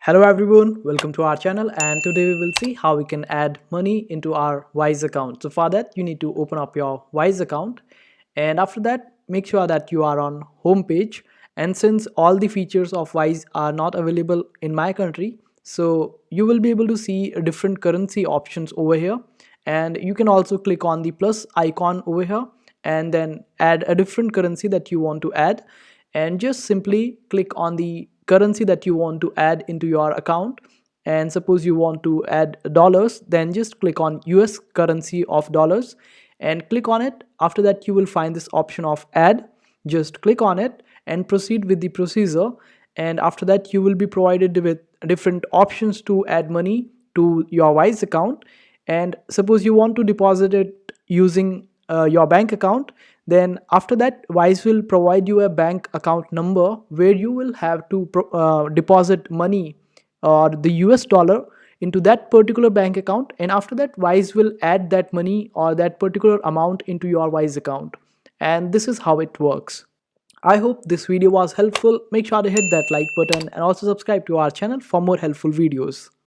Hello everyone, welcome to our channel, and today we will see how we can add money into our Wise account. So for that you need to open up your Wise account, and after that make sure that you are on home page. And since all the features of Wise are not available in my country, so you will be able to see different currency options over here, and you can also click on the plus icon over here and then add a different currency that you want to add, and just simply click on the currency that you want to add into your account. And suppose you want to add dollars, then just click on US currency of dollars and click on it. After that you will find this option of add. Just click on it and proceed with the procedure, and after that you will be provided with different options to add money to your Wise account. And suppose you want to deposit it using your bank account, then after that Wise will provide you a bank account number where you will have to deposit money or the US dollar into that particular bank account, and after that Wise will add that money or that particular amount into your Wise account. And this is how it works. I hope this video was helpful. Make sure to hit that like button and also subscribe to our channel for more helpful videos.